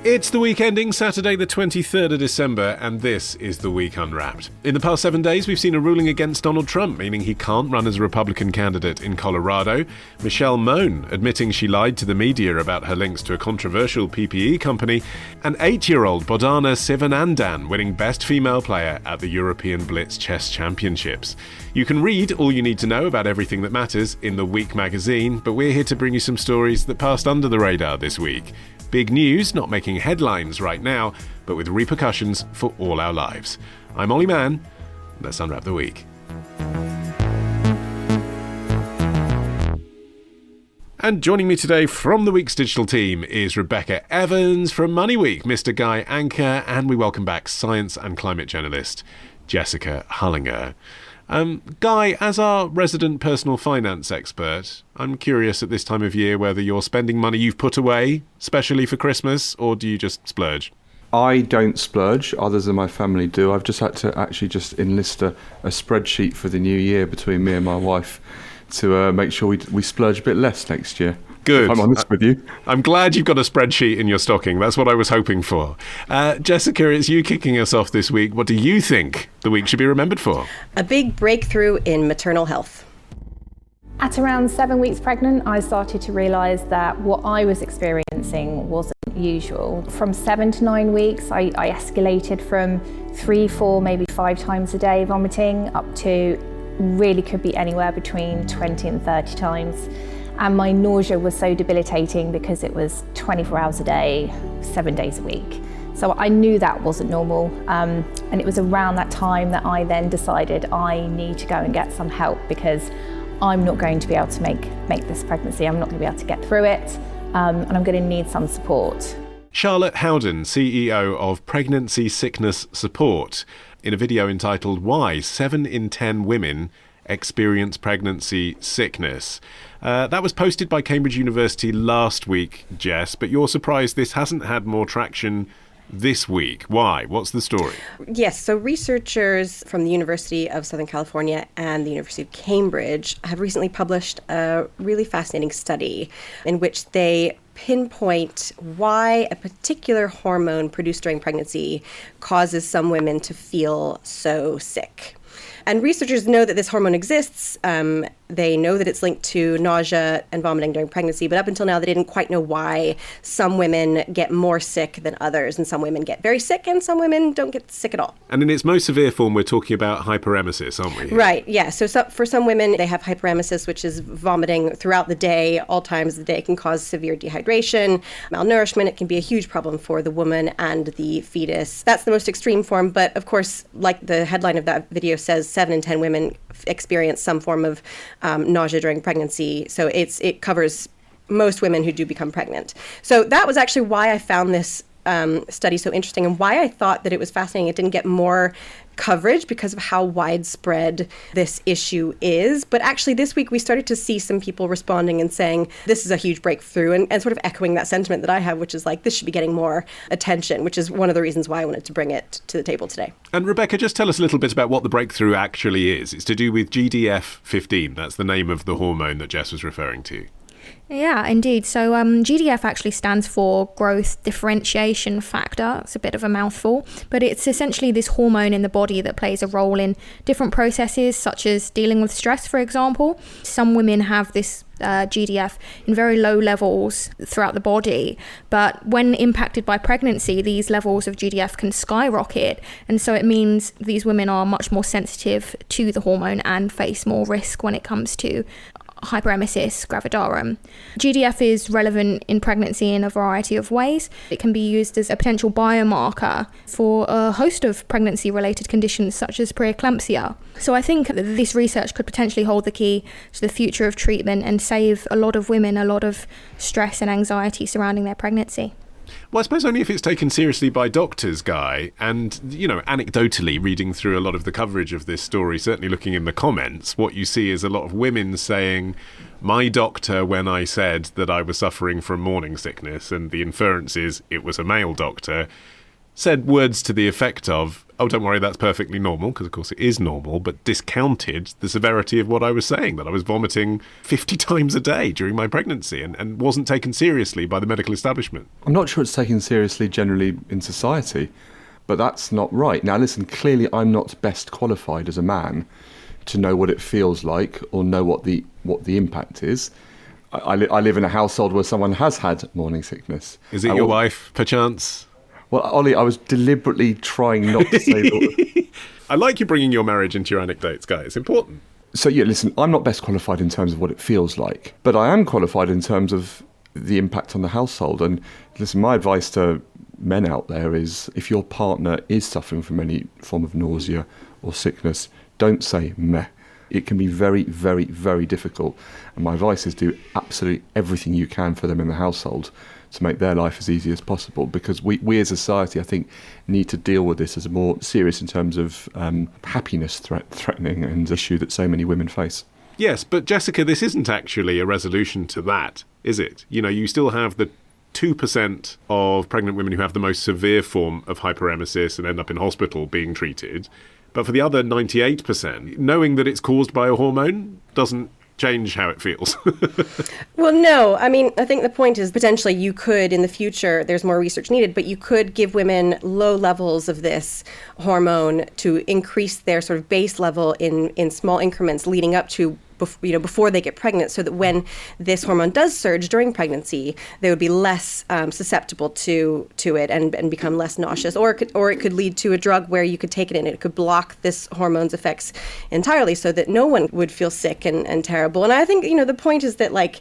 It's the week ending Saturday the 23rd of December, and this is The Week Unwrapped. In the past 7 days, we've seen a ruling against Donald Trump, meaning he can't run as a Republican candidate in Colorado. Michelle Mone admitting she lied to the media about her links to a controversial PPE company. And 8-year-old Bogdana Sivanandan winning Best Female Player at the European Blitz Chess Championships. You can read all you need to know about everything that matters in The Week magazine, but we're here to bring you some stories that passed under the radar this week. Big news, not making headlines right now, but with repercussions for all our lives. I'm Olly Mann. Let's unwrap the week. And joining me today from the week's digital team is Rebekah Evans from Money Week, Mr. Guy Anker, and we welcome back science and climate journalist Jessica Hullinger. Guy, as our resident personal finance expert, I'm curious at this time of year whether you're spending money you've put away, especially for Christmas, or do you just splurge? I don't splurge, others in my family do. I've just had to actually just enlist a spreadsheet for the new year between me and my wife to make sure we splurge a bit less next year. Good. If I'm honest with you. I'm glad you've got a spreadsheet in your stocking. That's what I was hoping for. Jessica, it's you kicking us off this week. What do you think the week should be remembered for? A big breakthrough in maternal health. At around 7 weeks pregnant, I started to realise that what I was experiencing wasn't usual. From 7 to 9 weeks, I escalated from 3, 4, maybe 5 times a day vomiting up to really could be anywhere between 20 and 30 times. And my nausea was so debilitating because it was 24 hours a day, 7 days a week. So I knew that wasn't normal. And it was around that time that I then decided I need to go and get some help because I'm not going to be able to make this pregnancy. I'm not going to be able to get through it. And I'm going to need some support. Charlotte Howden, CEO of Pregnancy Sickness Support, in a video entitled Why 7 in 10 Women Experience Pregnancy Sickness. That was posted by Cambridge University last week, Jess, but you're surprised this hasn't had more traction this week. Why? What's the story? Yes, so researchers from the University of Southern California and the University of Cambridge have recently published a really fascinating study in which they pinpoint why a particular hormone produced during pregnancy causes some women to feel so sick. And researchers know that this hormone exists. They know that it's linked to nausea and vomiting during pregnancy, but up until now, they didn't quite know why some women get more sick than others, and some women get very sick, and some women don't get sick at all. And in its most severe form, we're talking about hyperemesis, aren't we? Right, yeah. So for some women, they have hyperemesis, which is vomiting throughout the day, all times of the day. It can cause severe dehydration, malnourishment. It can be a huge problem for the woman and the fetus. That's the most extreme form, but of course, like the headline of that video says, 7 in 10 women experience some form of nausea during pregnancy. So it covers most women who do become pregnant. So that was actually why I found this study so interesting and why I thought that it was fascinating. It didn't get more coverage because of how widespread this issue is. But actually this week we started to see some people responding and saying this is a huge breakthrough and sort of echoing that sentiment that I have, which is like this should be getting more attention, which is one of the reasons why I wanted to bring it to the table today. And Rebekah, just tell us a little bit about what the breakthrough actually is. It's to do with GDF15. That's the name of the hormone that Jess was referring to. Yeah, indeed. So GDF actually stands for growth differentiation factor. It's a bit of a mouthful, but it's essentially this hormone in the body that plays a role in different processes, such as dealing with stress, for example. Some women have this GDF in very low levels throughout the body, but when impacted by pregnancy, these levels of GDF can skyrocket, and so it means these women are much more sensitive to the hormone and face more risk when it comes to hyperemesis gravidarum. GDF is relevant in pregnancy in a variety of ways. It can be used as a potential biomarker for a host of pregnancy-related conditions such as preeclampsia. So I think that this research could potentially hold the key to the future of treatment and save a lot of women a lot of stress and anxiety surrounding their pregnancy. Well, I suppose only if it's taken seriously by doctors, Guy. And, you know, anecdotally, reading through a lot of the coverage of this story, certainly looking in the comments, what you see is a lot of women saying, my doctor, when I said that I was suffering from morning sickness, and the inference is it was a male doctor, said words to the effect of, oh, don't worry, that's perfectly normal, because of course it is normal, but discounted the severity of what I was saying, that I was vomiting 50 times a day during my pregnancy and wasn't taken seriously by the medical establishment. I'm not sure it's taken seriously generally in society, but that's not right. Now, listen, clearly I'm not best qualified as a man to know what it feels like or know what the impact is. I live in a household where someone has had morning sickness. Is it your wife, perchance? Well, Ollie, I was deliberately trying not to say that. I like you bringing your marriage into your anecdotes, Guy. It's important. So, yeah, listen, I'm not best qualified in terms of what it feels like, but I am qualified in terms of the impact on the household. And listen, my advice to men out there is, if your partner is suffering from any form of nausea or sickness, don't say meh. It can be very, very, very difficult. And my advice is do absolutely everything you can for them in the household to make their life as easy as possible, because we as a society, I think, need to deal with this as more serious in terms of happiness threatening and issue that so many women face. Yes, but Jessica, this isn't actually a resolution to that, is it? You know, you still have the 2% of pregnant women who have the most severe form of hyperemesis and end up in hospital being treated. But for the other 98%, knowing that it's caused by a hormone doesn't change how it feels. Well, no. I mean, I think the point is potentially you could, in the future, there's more research needed, but you could give women low levels of this hormone to increase their sort of base level in small increments leading up to before they get pregnant, so that when this hormone does surge during pregnancy, they would be less susceptible to it and become less nauseous. Or it could lead to a drug where you could take it and it could block this hormone's effects entirely, so that no one would feel sick and terrible. And I think, the point is that, like,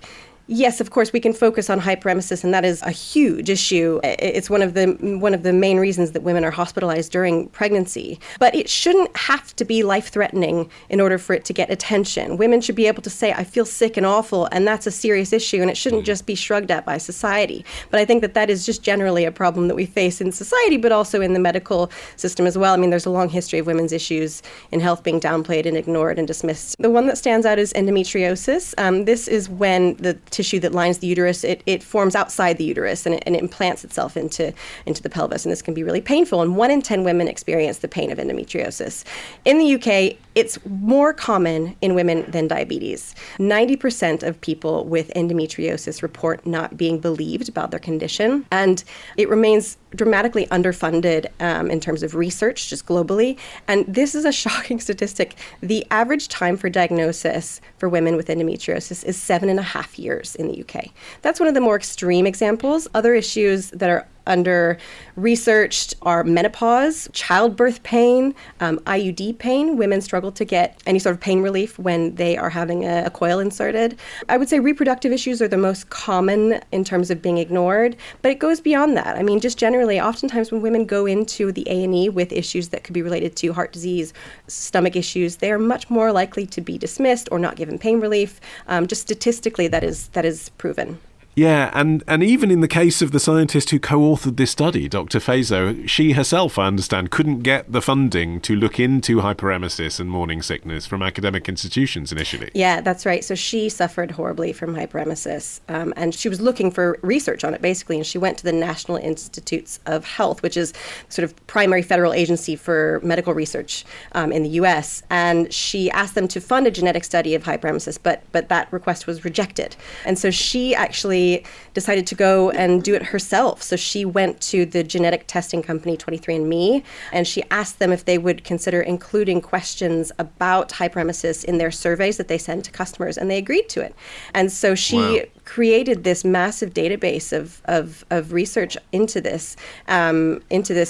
yes, of course, we can focus on hyperemesis, and that is a huge issue. It's one of the main reasons that women are hospitalized during pregnancy. But it shouldn't have to be life-threatening in order for it to get attention. Women should be able to say, I feel sick and awful, and that's a serious issue, and it shouldn't just be shrugged at by society. But I think that is just generally a problem that we face in society, but also in the medical system as well. I mean, there's a long history of women's issues in health being downplayed and ignored and dismissed. The one that stands out is endometriosis. This is when the tissue that lines the uterus, it forms outside the uterus and it implants itself into the pelvis. And this can be really painful. And 1 in 10 women experience the pain of endometriosis. In the UK, it's more common in women than diabetes. 90% of people with endometriosis report not being believed about their condition. And it remains dramatically underfunded in terms of research, just globally. And this is a shocking statistic. The average time for diagnosis for women with endometriosis is 7.5 years in the UK. That's one of the more extreme examples. Other issues that are under researched are menopause, childbirth pain, IUD pain. Women struggle to get any sort of pain relief when they are having a coil inserted. I would say reproductive issues are the most common in terms of being ignored, but it goes beyond that. I mean, just generally, oftentimes when women go into the A&E with issues that could be related to heart disease, stomach issues, they are much more likely to be dismissed or not given pain relief. Just statistically, that is proven. Yeah, and even in the case of the scientist who co-authored this study, Dr. Fazo, she herself, I understand, couldn't get the funding to look into hyperemesis and morning sickness from academic institutions initially. Yeah, that's right. So she suffered horribly from hyperemesis, and she was looking for research on it, basically, and she went to the National Institutes of Health, which is sort of primary federal agency for medical research in the U.S., and she asked them to fund a genetic study of hyperemesis, but that request was rejected. And so she actually decided to go and do it herself. So she went to the genetic testing company 23andMe, and she asked them if they would consider including questions about hyperemesis in their surveys that they send to customers, and they agreed to it. And so she created this massive database of research into this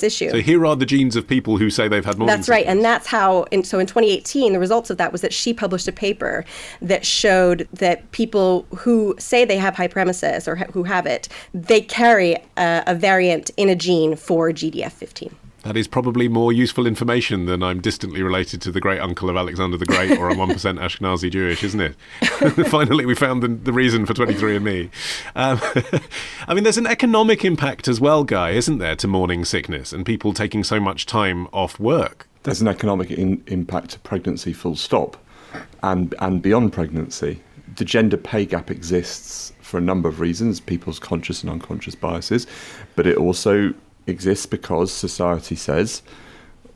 issue. So here are the genes of people who say they've had morning sickness. That's right, and that's how. So in 2018, the results of that was that she published a paper that showed that people who say they have hyperemesis or who have it, they carry a variant in a gene for GDF15. That is probably more useful information than I'm distantly related to the great uncle of Alexander the Great or I'm 1% Ashkenazi Jewish, isn't it? Finally, we found the reason for 23andMe. I mean, there's an economic impact as well, Guy, isn't there, to morning sickness and people taking so much time off work? There's an economic impact to pregnancy, full stop, and beyond pregnancy. The gender pay gap exists for a number of reasons, people's conscious and unconscious biases, but it also exists because society says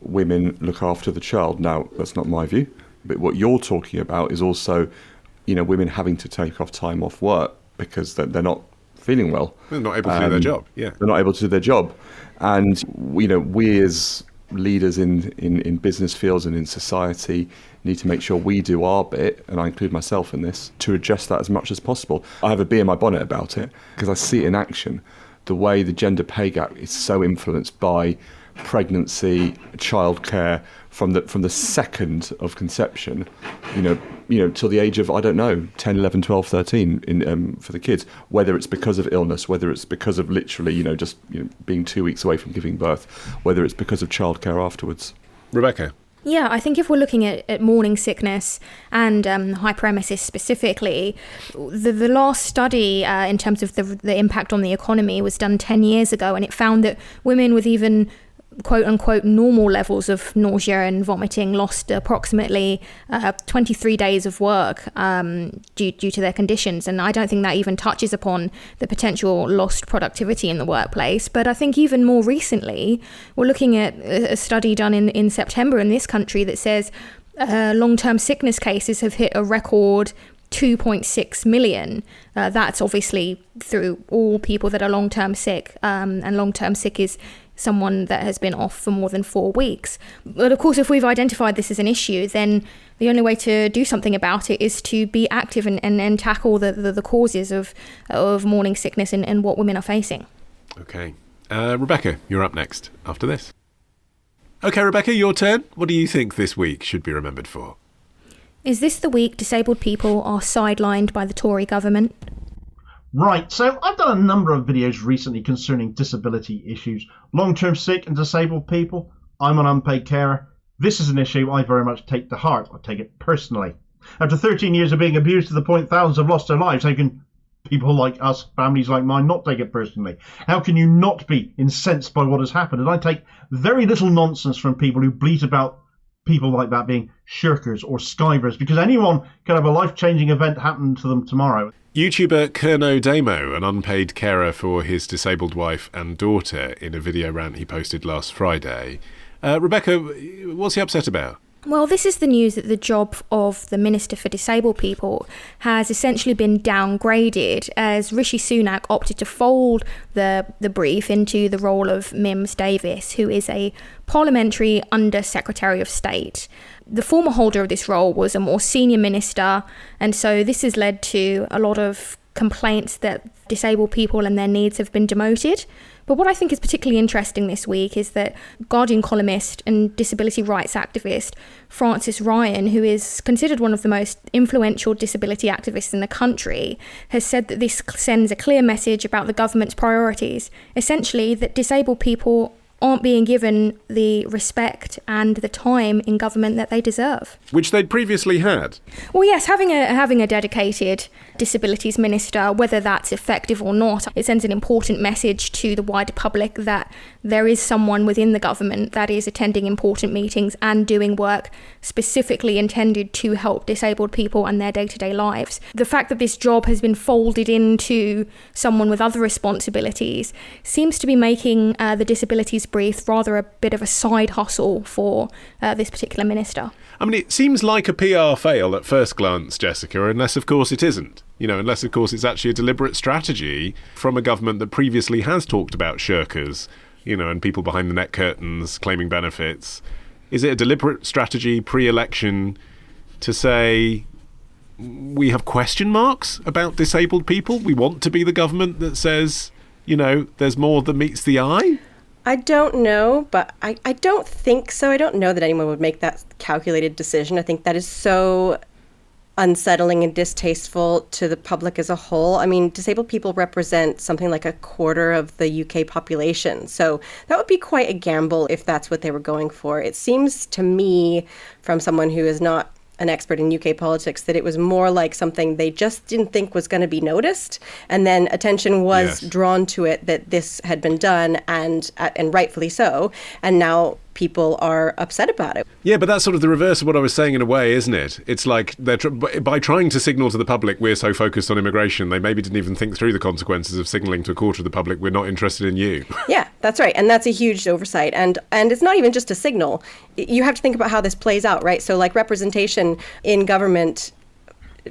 women look after the child. Now, that's not my view, but what you're talking about is also, women having to take off time off work because they're not feeling well. They're not able to do their job, yeah. They're not able to do their job. And, we as leaders in business fields and in society need to make sure we do our bit, and I include myself in this, to address that as much as possible. I have a bee in my bonnet about it because I see it in action. The way the gender pay gap is so influenced by pregnancy, childcare, from the second of conception, till the age of, 10, 11, 12, 13 for the kids, whether it's because of illness, whether it's because of literally, being 2 weeks away from giving birth, whether it's because of childcare afterwards. Rebekah? Yeah, I think if we're looking at morning sickness and hyperemesis specifically, the last study in terms of the impact on the economy was done 10 years ago, and it found that women with even quote-unquote normal levels of nausea and vomiting lost approximately 23 days of work due to their conditions. And I don't think that even touches upon the potential lost productivity in the workplace. But I think even more recently, we're looking at a study done in September in this country that says long-term sickness cases have hit a record 2.6 million. That's obviously through all people that are long-term sick, and long-term sick is someone that has been off for more than 4 weeks. But of course, if we've identified this as an issue, then the only way to do something about it is to be active and tackle the causes of morning sickness and what women are facing. Okay. Rebekah, you're up next after this. Okay, Rebekah, your turn. What do you think this week should be remembered for? Is this the week disabled people are sidelined by the Tory government? Right, so I've done a number of videos recently concerning disability issues. Long-term sick and disabled people. I'm an unpaid carer. This is an issue I very much take to heart. I take it personally. After 13 years of being abused to the point thousands have lost their lives, how can people like us, families like mine, not take it personally? How can you not be incensed by what has happened? And I take very little nonsense from people who bleat about people like that being shirkers or skivers, because anyone can have a life-changing event happen to them tomorrow. YouTuber Kerno Damo, an unpaid carer for his disabled wife and daughter, in a video rant he posted last Friday. Rebekah, what's he upset about? Well, this is the news that the job of the Minister for Disabled People has essentially been downgraded as Rishi Sunak opted to fold the brief into the role of Mims Davis, who is a parliamentary Under-Secretary of State. The former holder of this role was a more senior minister, and so this has led to a lot of complaints that disabled people and their needs have been demoted. But what I think is particularly interesting this week is that Guardian columnist and disability rights activist Francis Ryan, who is considered one of the most influential disability activists in the country, has said that this sends a clear message about the government's priorities, essentially that disabled people aren't being given the respect and the time in government that they deserve. Which they'd previously had. Well, yes, having a dedicated disabilities minister, whether that's effective or not, it sends an important message to the wider public that there is someone within the government that is attending important meetings and doing work specifically intended to help disabled people and their day-to-day lives. The fact that this job has been folded into someone with other responsibilities seems to be making the disabilities brief rather a bit of a side hustle for this particular minister. I mean, it seems like a PR fail at first glance, Jessica, unless, of course, it isn't. Unless, of course, it's actually a deliberate strategy from a government that previously has talked about shirkers, and people behind the net curtains claiming benefits. Is it a deliberate strategy pre-election to say we have question marks about disabled people? We want to be the government that says, there's more than meets the eye? I don't know, but I don't think so. I don't know that anyone would make that calculated decision. I think that is so unsettling and distasteful to the public as a whole. I mean, disabled people represent something like a quarter of the UK population. So that would be quite a gamble if that's what they were going for. It seems to me, from someone who is not an expert in UK politics, that it was more like something they just didn't think was going to be noticed, and then attention was drawn to it that this had been done, and rightfully so. And now people are upset about it. Yeah, but that's sort of the reverse of what I was saying in a way, isn't it? It's like by trying to signal to the public we're so focused on immigration, they maybe didn't even think through the consequences of signalling to a quarter of the public we're not interested in you. Yeah, that's right. And that's a huge oversight. And it's not even just a signal. You have to think about how this plays out, right? So like representation in government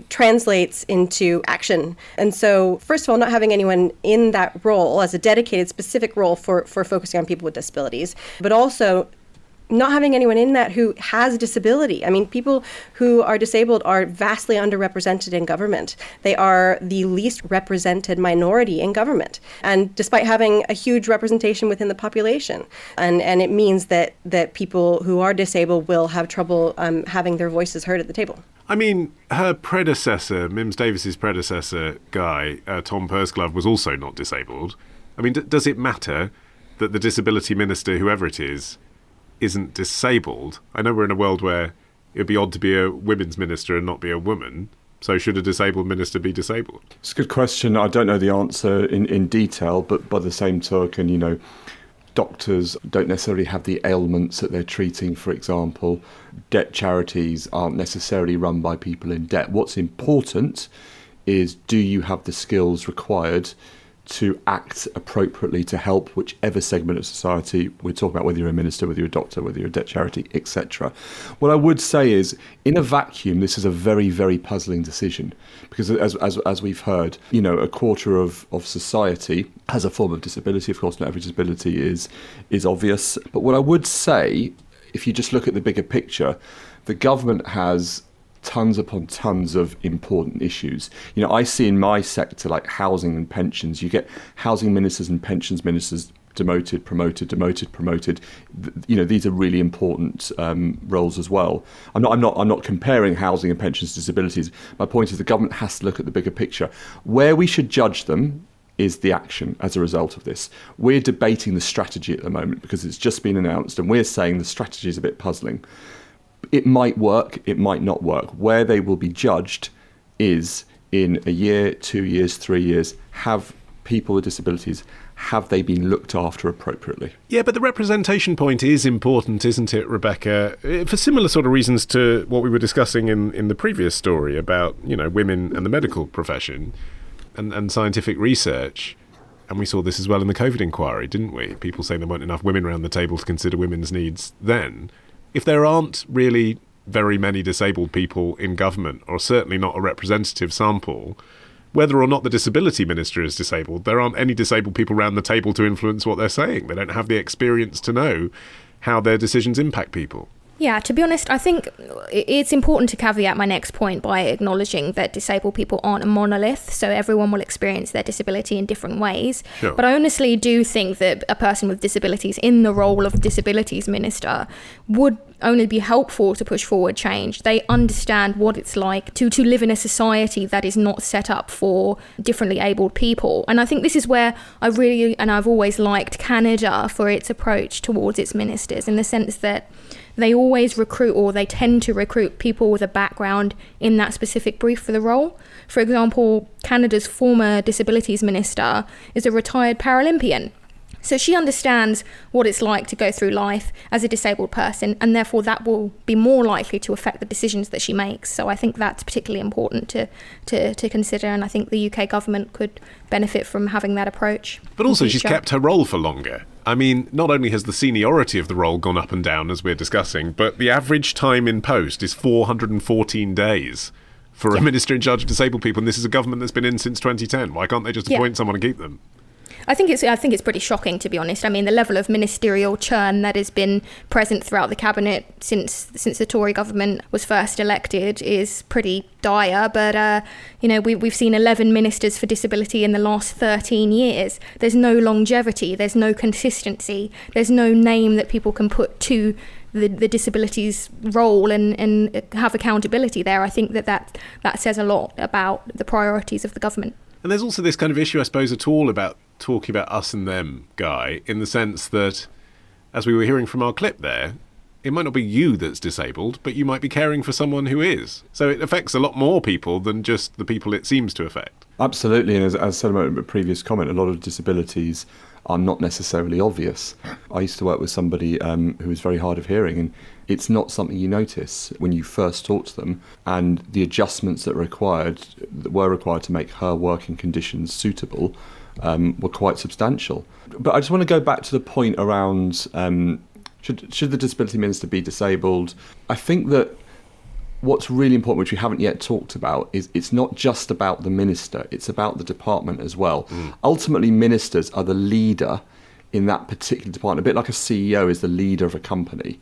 translates into action. And so, first of all, not having anyone in that role as a dedicated, specific role for focusing on people with disabilities, but also not having anyone in that who has disability. I mean, people who are disabled are vastly underrepresented in government. They are the least represented minority in government, and despite having a huge representation within the population. And it means that people who are disabled will have trouble having their voices heard at the table. I mean, her predecessor, Mims Davis's predecessor guy, Tom Pursglove, was also not disabled. I mean, does it matter that the disability minister, whoever it is, isn't disabled? I know we're in a world where it would be odd to be a women's minister and not be a woman. So should a disabled minister be disabled? It's a good question. I don't know the answer in detail, but by the same token, doctors don't necessarily have the ailments that they're treating, for example. Debt charities aren't necessarily run by people in debt. What's important is, do you have the skills required to act appropriately to help whichever segment of society we're talking about, whether you're a minister, whether you're a doctor, whether you're a debt charity, etc. What I would say is, in a vacuum, this is a very, very puzzling decision, because as we've heard, a quarter of society has a form of disability. Of course, not every disability is obvious. But what I would say, if you just look at the bigger picture, the government has tons upon tons of important issues. I see in my sector, like housing and pensions, you get housing ministers and pensions ministers demoted, promoted, demoted, promoted. These are really important roles as well. I'm not comparing housing and pensions to disabilities. My point is, the government has to look at the bigger picture. Where we should judge them is the action as a result of this. We're debating the strategy at the moment because it's just been announced, and we're saying the strategy is a bit puzzling. It might work, it might not work. Where they will be judged is in a year, 2 years, 3 years. Have people with disabilities, have they been looked after appropriately? Yeah, but the representation point is important, isn't it, Rebekah? For similar sort of reasons to what we were discussing in the previous story about, women and the medical profession and scientific research. And we saw this as well in the COVID inquiry, didn't we? People saying there weren't enough women around the table to consider women's needs then. If there aren't really very many disabled people in government, or certainly not a representative sample, whether or not the disability minister is disabled, there aren't any disabled people around the table to influence what they're saying. They don't have the experience to know how their decisions impact people. Yeah, to be honest, I think it's important to caveat my next point by acknowledging that disabled people aren't a monolith, so everyone will experience their disability in different ways. Sure. But I honestly do think that a person with disabilities in the role of disabilities minister would only be helpful to push forward change. They understand what it's like to live in a society that is not set up for differently abled people. And I think this is where I've always liked Canada for its approach towards its ministers, in the sense that they always recruit, or they tend to recruit, people with a background in that specific brief for the role. For example, Canada's former disabilities minister is a retired Paralympian. So she understands what it's like to go through life as a disabled person, and therefore that will be more likely to affect the decisions that she makes. So I think that's particularly important to consider, and I think the UK government could benefit from having that approach. But also she's kept her role for longer. I mean, not only has the seniority of the role gone up and down, as we're discussing, but the average time in post is 414 days for a minister in charge of disabled people, and this is a government that's been in since 2010. Why can't they just appoint someone and keep them? I think it's pretty shocking, to be honest. I mean, the level of ministerial churn that has been present throughout the cabinet since the Tory government was first elected is pretty dire. But we've seen 11 ministers for disability in the last 13 years. There's no longevity. There's no consistency. There's no name that people can put to the disabilities role and have accountability there. I think that says a lot about the priorities of the government. And there's also this kind of issue, I suppose, at all about talking about us and them, Guy, in the sense that, as we were hearing from our clip there, it might not be you that's disabled, but you might be caring for someone who is. So it affects a lot more people than just the people it seems to affect. Absolutely, and as said in a previous comment, a lot of disabilities are not necessarily obvious. I used to work with somebody who was very hard of hearing, and it's not something you notice when you first talk to them, and the adjustments that were required to make her working conditions suitable were quite substantial. But I just want to go back to the point around should the disability minister be disabled? I think that what's really important, which we haven't yet talked about, is it's not just about the minister, it's about the department as well. Ultimately, ministers are the leader in that particular department, a bit like a CEO is the leader of a company.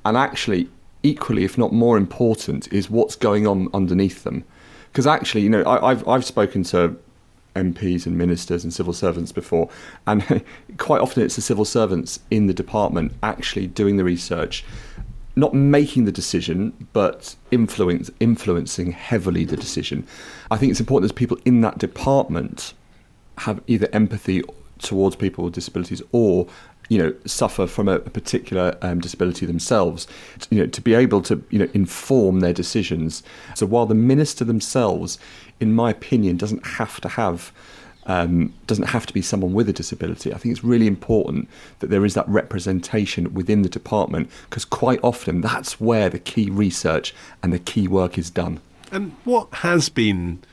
And actually, equally, if not more important, is what's going on underneath them. Because actually, I've spoken to MPs and ministers and civil servants before, and quite often it's the civil servants in the department actually doing the research, not making the decision, but influencing heavily the decision. I think it's important that people in that department have either empathy towards people with disabilities or suffer from a particular disability themselves, to be able to inform their decisions. So while the minister themselves, in my opinion, doesn't have to be someone with a disability, I think it's really important that there is that representation within the department, because quite often that's where the key research and the key work is done. And what has been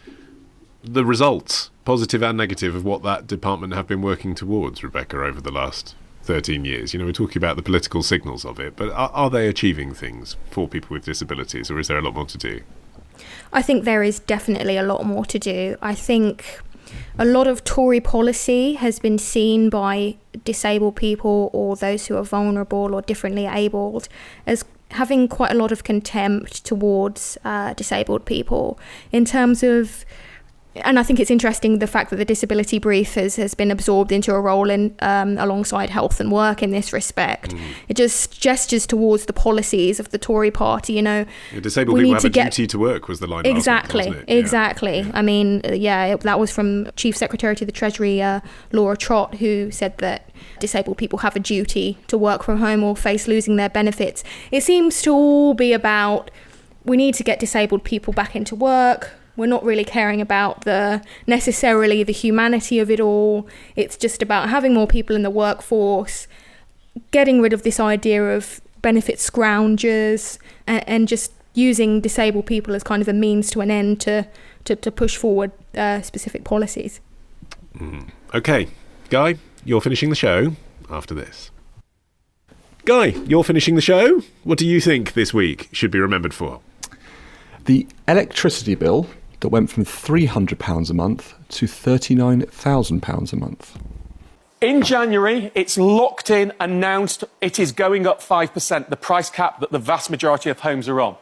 the results, positive and negative, of what that department have been working towards, Rebekah, over the last 13 years? We're talking about the political signals of it, but are they achieving things for people with disabilities, or is there a lot more to do? I think there is definitely a lot more to do. I think a lot of Tory policy has been seen by disabled people or those who are vulnerable or differently abled as having quite a lot of contempt towards disabled people in terms of. And I think it's interesting the fact that the disability brief has been absorbed into a role in alongside health and work in this respect. It just gestures towards the policies of the Tory party. Disabled people have a duty to work was the line. Exactly, last month, wasn't it? Exactly. Yeah. I mean, that was from Chief Secretary to the Treasury, Laura Trott, who said that disabled people have a duty to work from home or face losing their benefits. It seems to all be about, we need to get disabled people back into work. We're not really caring about necessarily the humanity of it all. It's just about having more people in the workforce, getting rid of this idea of benefit scroungers, and just using disabled people as kind of a means to an end to push forward specific policies. Okay, Guy, you're finishing the show after this. Guy, you're finishing the show. What do you think this week should be remembered for? The electricity bill that went from £300 a month to £39,000 a month. In January, it's locked in, announced it is going up 5%, the price cap that the vast majority of homes are on.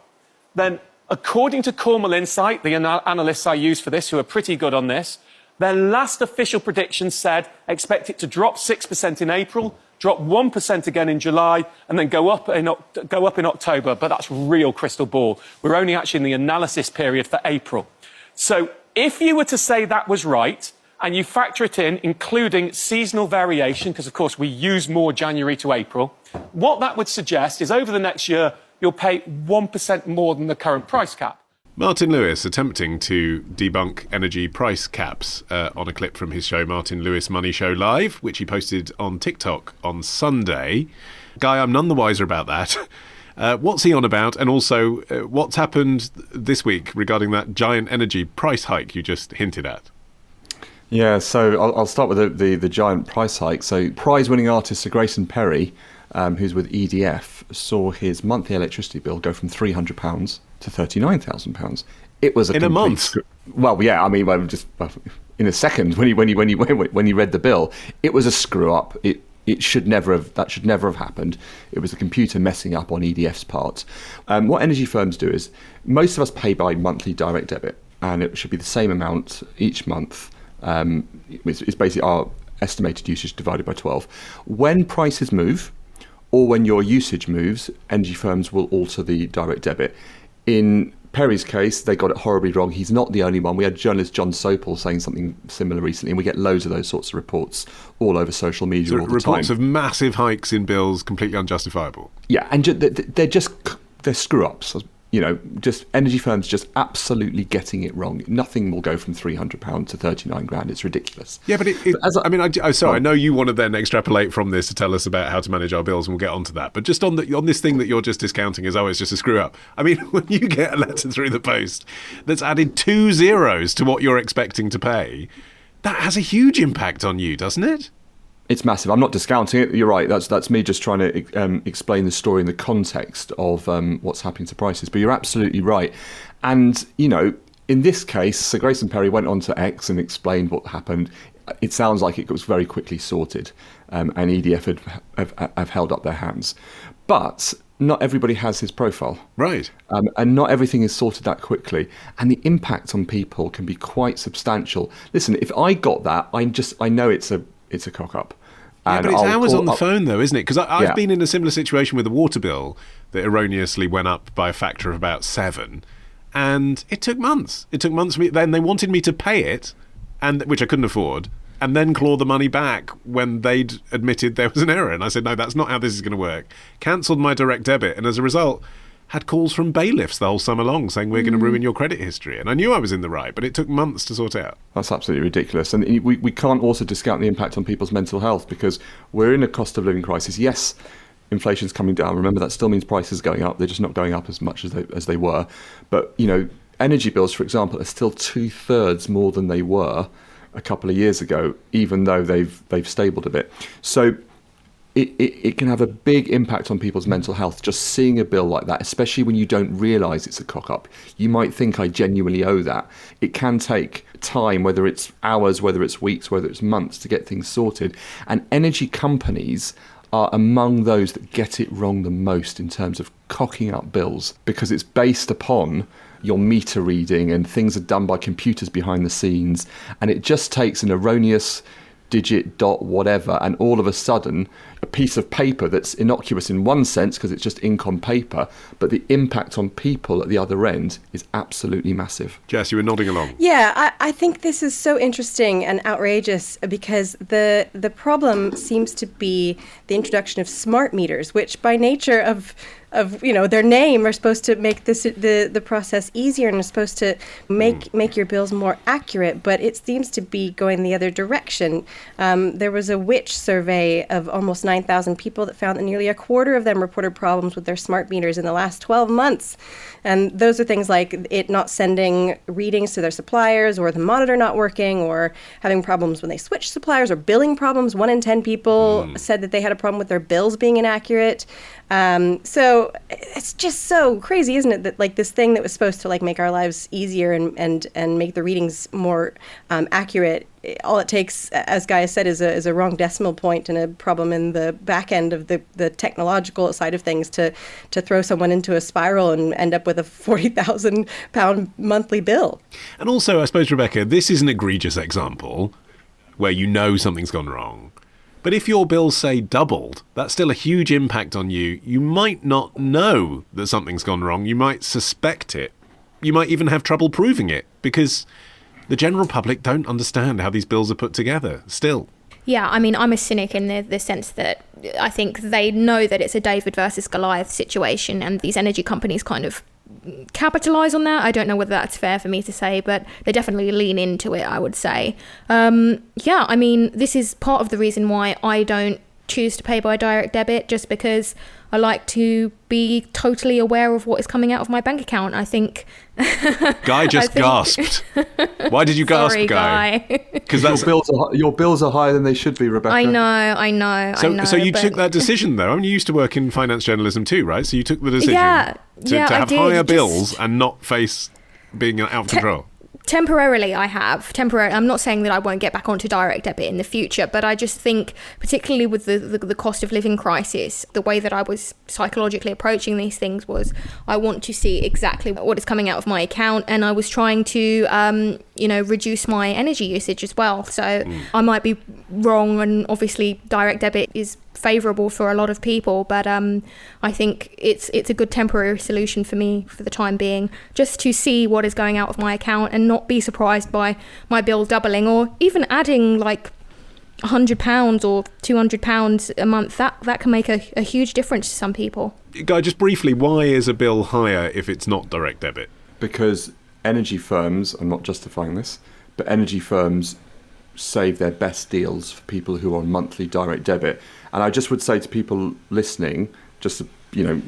Then, according to Cornwall Insight, the analysts I use for this, who are pretty good on this, their last official prediction said expect it to drop 6% in April, drop 1% again in July, and then go up in October. But that's real crystal ball. We're only actually in the analysis period for April. So if you were to say that was right, and you factor it in, including seasonal variation, because of course we use more January to April, what that would suggest is over the next year, you'll pay 1% more than the current price cap. Martin Lewis attempting to debunk energy price caps on a clip from his show Martin Lewis Money Show Live, which he posted on TikTok on Sunday. Guy, I'm none the wiser about that. What's he on about? And also, what's happened this week regarding that giant energy price hike you just hinted at? Yeah, so I'll start with the giant price hike. So prize-winning artist Sir Grayson Perry, who's with EDF, saw his monthly electricity bill go from £300 to £39,000. It was in a month. Well, yeah, I mean, in a second when he read the bill, it was a screw up. That should never have happened. It was the computer messing up on EDF's part. What energy firms do is most of us pay by monthly direct debit, and it should be the same amount each month. It's basically our estimated usage divided by 12. When prices move, or when your usage moves, energy firms will alter the direct debit. In Perry's case, they got it horribly wrong. He's not the only one. We had journalist John Sopel saying something similar recently, and we get loads of those sorts of reports all over social media all the reports time. Of massive hikes in bills, completely unjustifiable. Yeah, and they're screw-ups. just energy firms just absolutely getting it wrong. Nothing will go from £300 to 39 grand. It's ridiculous. Yeah, but I know you want to then extrapolate from this to tell us about how to manage our bills, and we'll get onto that. But just on this thing that you're just discounting as, it's just a screw up. I mean, when you get a letter through the post that's added 2 zeros to what you're expecting to pay, that has a huge impact on you, doesn't it? It's massive. I'm not discounting it. You're right. That's me just trying to explain the story in the context of what's happening to prices. But you're absolutely right. And, in this case, Sir Grayson Perry went on to X and explained what happened. It sounds like it was very quickly sorted, and EDF have held up their hands. But not everybody has his profile. Right. And not everything is sorted that quickly. And the impact on people can be quite substantial. Listen, if I got that, I know it's a cock up. Yeah, but it's hours on the phone, though, isn't it? Because I've been in a similar situation with a water bill that erroneously went up by a factor of about 7, and it took months. Then they wanted me to pay it, which I couldn't afford, and then claw the money back when they'd admitted there was an error. And I said, no, that's not how this is going to work. Cancelled my direct debit, and as a result, had calls from bailiffs the whole summer long saying we're going to ruin your credit history. And I knew I was in the right, but it took months to sort out. That's absolutely ridiculous. And we can't also discount the impact on people's mental health, because we're in a cost of living crisis. Yes, inflation's coming down. Remember, that still means prices are going up. They're just not going up as much as they were. But, energy bills, for example, are still 2/3 more than they were a couple of years ago, even though they've stabled a bit. So it can have a big impact on people's mental health, just seeing a bill like that, especially when you don't realise it's a cock-up. You might think, I genuinely owe that. It can take time, whether it's hours, whether it's weeks, whether it's months, to get things sorted. And energy companies are among those that get it wrong the most in terms of cocking up bills, because it's based upon your meter reading and things are done by computers behind the scenes. And it just takes an erroneous digit, dot, whatever, and all of a sudden a piece of paper that's innocuous in one sense because it's just ink on paper, but the impact on people at the other end is absolutely massive. Jess, you were nodding along. Yeah, I think this is so interesting and outrageous, because the problem seems to be the introduction of smart meters, which by nature of their name are supposed to make the process easier and are supposed to make your bills more accurate, but it seems to be going the other direction. There was a Which survey of almost 9,000 people that found that nearly a quarter of them reported problems with their smart meters in the last 12 months. And those are things like it not sending readings to their suppliers, or the monitor not working, or having problems when they switch suppliers, or billing problems. 1 in 10 people said that they had a problem with their bills being inaccurate. So it's just so crazy, isn't it, that this thing that was supposed to make our lives easier and make the readings more accurate, all it takes, as Guy said, is a wrong decimal point and a problem in the back end of the technological side of things to throw someone into a spiral and end up with a £40,000 monthly bill. And also, I suppose, Rebekah, this is an egregious example where something's gone wrong. But if your bills, say, doubled, that's still a huge impact on you. You might not know that something's gone wrong. You might suspect it. You might even have trouble proving it, because the general public don't understand how these bills are put together still. Yeah, I mean, I'm a cynic in the sense that I think they know that it's a David versus Goliath situation, and these energy companies kind of capitalise on that. I don't know whether that's fair for me to say, but they definitely lean into it, I would say. Yeah, I mean, this is part of the reason why I don't choose to pay by direct debit, just because I like to be totally aware of what is coming out of my bank account. I think Guy just gasped. Why did you gasp, Sorry, Guy? Because your bills are higher than they should be, Rebekah. I know. So you took that decision, though. I mean, you used to work in finance journalism too, right? So you took the decision to have higher bills and not face being out of control. Temporarily, I'm not saying that I won't get back onto direct debit in the future, but I just think, particularly with the cost of living crisis, the way that I was psychologically approaching these things was, I want to see exactly what is coming out of my account, and I was trying to, reduce my energy usage as well. So I might be wrong, and obviously direct debit is favourable for a lot of people, but I think it's a good temporary solution for me for the time being, just to see what is going out of my account and not be surprised by my bill doubling, or even adding £100 or £200 a month, that can make a huge difference to some people. Guy, just briefly, why is a bill higher if it's not direct debit? Because energy firms, I'm not justifying this, but energy firms save their best deals for people who are on monthly direct debit. And I just would say to people listening, just a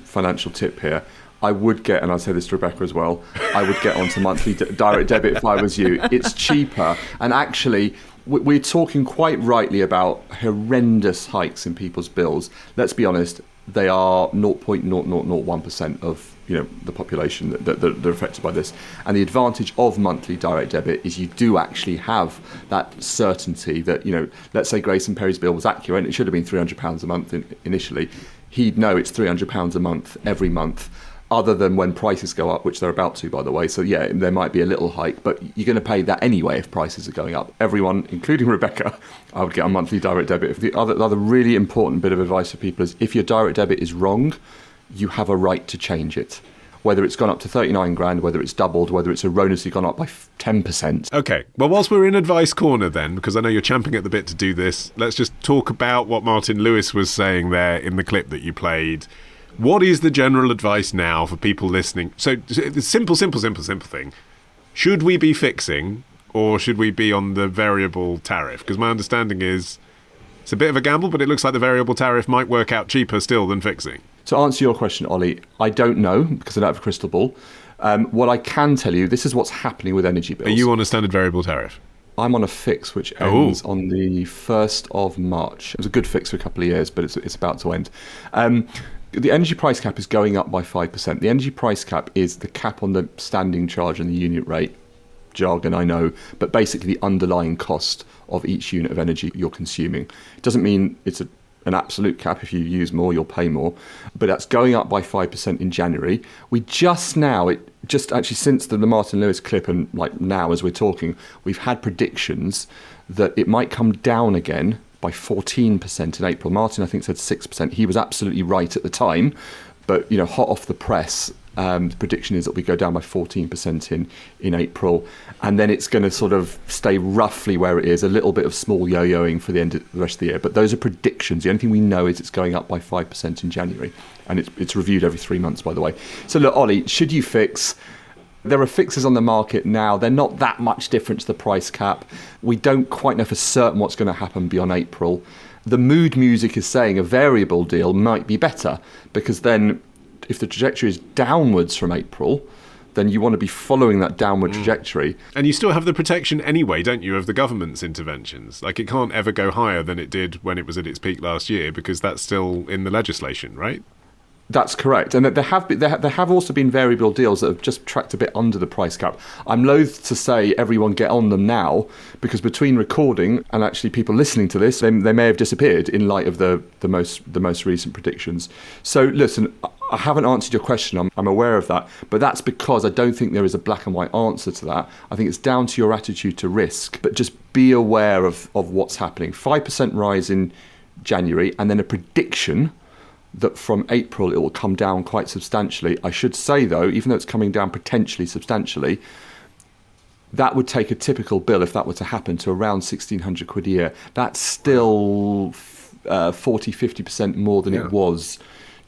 financial tip here, I would get, and I'd say this to Rebekah as well, I would get onto monthly direct debit if I was you. It's cheaper. And actually, we're talking quite rightly about horrendous hikes in people's bills. Let's be honest, they are 0.0001% of the population that are affected by this. And the advantage of monthly direct debit is you do actually have that certainty that, let's say Grayson Perry's bill was accurate and it should have been £300 a month initially. He'd know it's £300 a month every month, other than when prices go up, which they're about to, by the way. So yeah, there might be a little hike, but you're going to pay that anyway if prices are going up. Everyone, including Rebekah, I would get a monthly direct debit. The other really important bit of advice for people is if your direct debit is wrong, you have a right to change it. Whether it's gone up to 39 grand, whether it's doubled, whether it's erroneously gone up by 10%. Okay, well, whilst we're in Advice Corner then, because I know you're champing at the bit to do this, let's just talk about what Martin Lewis was saying there in the clip that you played. What is the general advice now for people listening? So, the simple thing. Should we be fixing or should we be on the variable tariff? Because my understanding is it's a bit of a gamble, but it looks like the variable tariff might work out cheaper still than fixing. To answer your question, Ollie, I don't know because I don't have a crystal ball. What I can tell you, this is what's happening with energy bills. Are you on a standard variable tariff? I'm on a fix which ends on the 1st of March. It was a good fix for a couple of years, but it's about to end. The energy price cap is going up by 5%. The energy price cap is the cap on the standing charge and the unit rate. Jargon, I know, but basically the underlying cost of each unit of energy you're consuming. It doesn't mean it's an absolute cap. If you use more, you'll pay more. But that's going up by 5% in January. We just actually since the Martin Lewis clip and like now as we're talking, we've had predictions that it might come down again by 14% in April. Martin, I think, said 6%. He was absolutely right at the time, but hot off the press, the prediction is that we go down by 14% in April, and then it's going to sort of stay roughly where it is, a little bit of small yo-yoing for the rest of the year. But those are predictions. The only thing we know is it's going up by 5% in January, and it's reviewed every 3 months, by the way. So look, Ollie, should you fix? There are fixes on the market now. They're not that much different to the price cap. We don't quite know for certain what's going to happen beyond April. The mood music is saying a variable deal might be better, because then if the trajectory is downwards from April, then you want to be following that downward trajectory. And you still have the protection anyway, don't you, of the government's interventions? Like, it can't ever go higher than it did when it was at its peak last year, because that's still in the legislation, right? That's correct. And there have also been variable deals that have just tracked a bit under the price cap. I'm loath to say everyone get on them now, because between recording and actually people listening to this, they may have disappeared in light of the most recent predictions. So listen, I haven't answered your question. I'm aware of that, but that's because I don't think there is a black and white answer to that. I think it's down to your attitude to risk, but just be aware of what's happening. 5% rise in January, and then a prediction that from April it will come down quite substantially. I should say, though, even though it's coming down potentially substantially, that would take a typical bill, if that were to happen, to around 1,600 quid a year. That's still 40-50% more than it was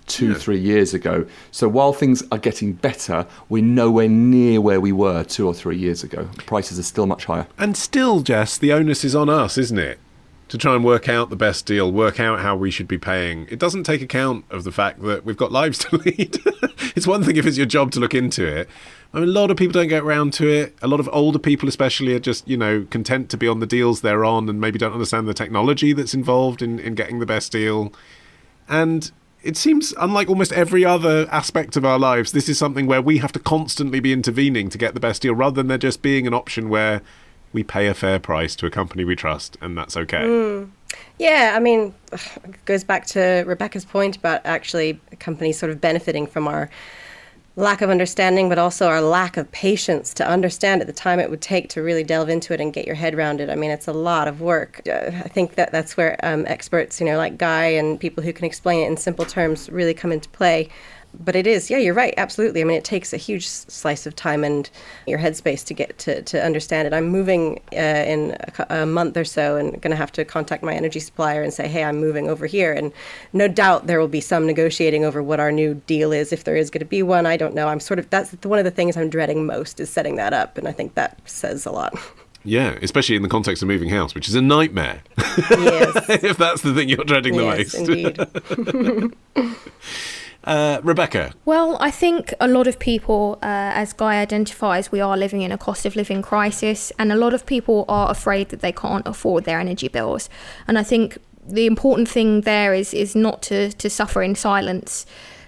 2-3 years ago. So while things are getting better, we're nowhere near where we were 2 or 3 years ago. Prices are still much higher. And still, Jess, the onus is on us, isn't it? To try and work out the best deal, work out how we should be paying. It doesn't take account of the fact that we've got lives to lead. It's one thing if it's your job to look into it. I mean, a lot of people don't get around to it. A lot of older people especially are just, content to be on the deals they're on and maybe don't understand the technology that's involved in getting the best deal. And it seems, unlike almost every other aspect of our lives, this is something where we have to constantly be intervening to get the best deal, rather than there just being an option where we pay a fair price to a company we trust, and that's okay. Yeah, I mean, it goes back to Rebekah's point about actually companies sort of benefiting from our lack of understanding, but also our lack of patience to understand at the time it would take to really delve into it and get your head around it. I mean, it's a lot of work. I think that's where experts, like Guy and people who can explain it in simple terms really come into play. But it is, yeah, you're right, absolutely. I mean, it takes a huge slice of time and your headspace to get to understand it. I'm moving in a month or so and going to have to contact my energy supplier and say, hey, I'm moving over here. And no doubt there will be some negotiating over what our new deal is, if there is going to be one. I don't know. That's one of the things I'm dreading most, is setting that up. And I think that says a lot. Yeah, especially in the context of moving house, which is a nightmare. Yes. If that's the thing you're dreading the most. Indeed. Rebekah. Well, I think a lot of people, as Guy identifies, we are living in a cost of living crisis, and a lot of people are afraid that they can't afford their energy bills. And I think the important thing there is not to suffer in silence.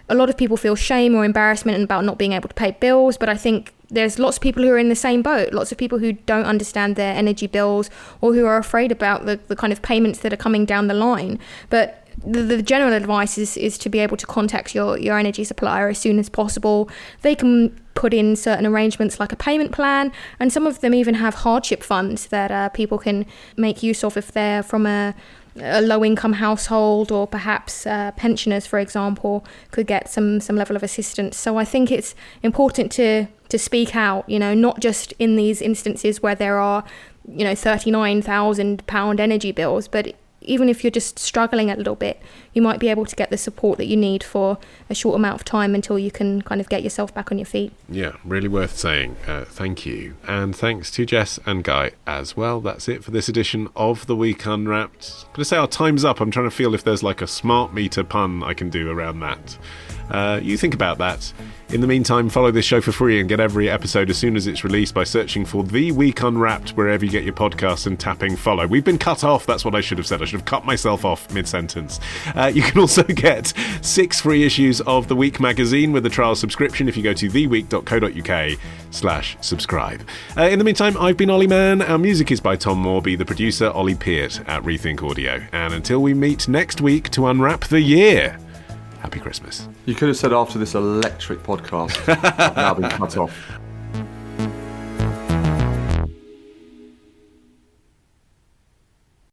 A lot of people feel shame or embarrassment about not being able to pay bills, but I think there's lots of people who are in the same boat, lots of people who don't understand their energy bills or who are afraid about the kind of payments that are coming down the line. But the general advice is to be able to contact your energy supplier as soon as possible. They can put in certain arrangements like a payment plan, and some of them even have hardship funds that people can make use of if they're from a low-income household, or perhaps pensioners, for example, could get some level of assistance. So I think it's important to speak out, not just in these instances where there are, £39,000 energy bills, but even if you're just struggling a little bit, you might be able to get the support that you need for a short amount of time until you can kind of get yourself back on your feet. Yeah, really worth saying. Thank you. And thanks to Jess and Guy as well. That's it for this edition of The Week Unwrapped. I'm going to say our time's up. I'm trying to feel if there's like a smart meter pun I can do around that. You think about that. In the meantime, follow this show for free and get every episode as soon as it's released by searching for The Week Unwrapped wherever you get your podcasts and tapping follow. We've been cut off. That's what I should have said. I should have cut myself off mid-sentence. You can also get 6 free issues of The Week magazine with a trial subscription if you go to theweek.co.uk/subscribe. In the meantime, I've been Olly Mann. Our music is by Tom Morby, the producer Ollie Peart at Rethink Audio. And until we meet next week to unwrap the year, happy Christmas. You could have said after this electric podcast, I've now been cut off.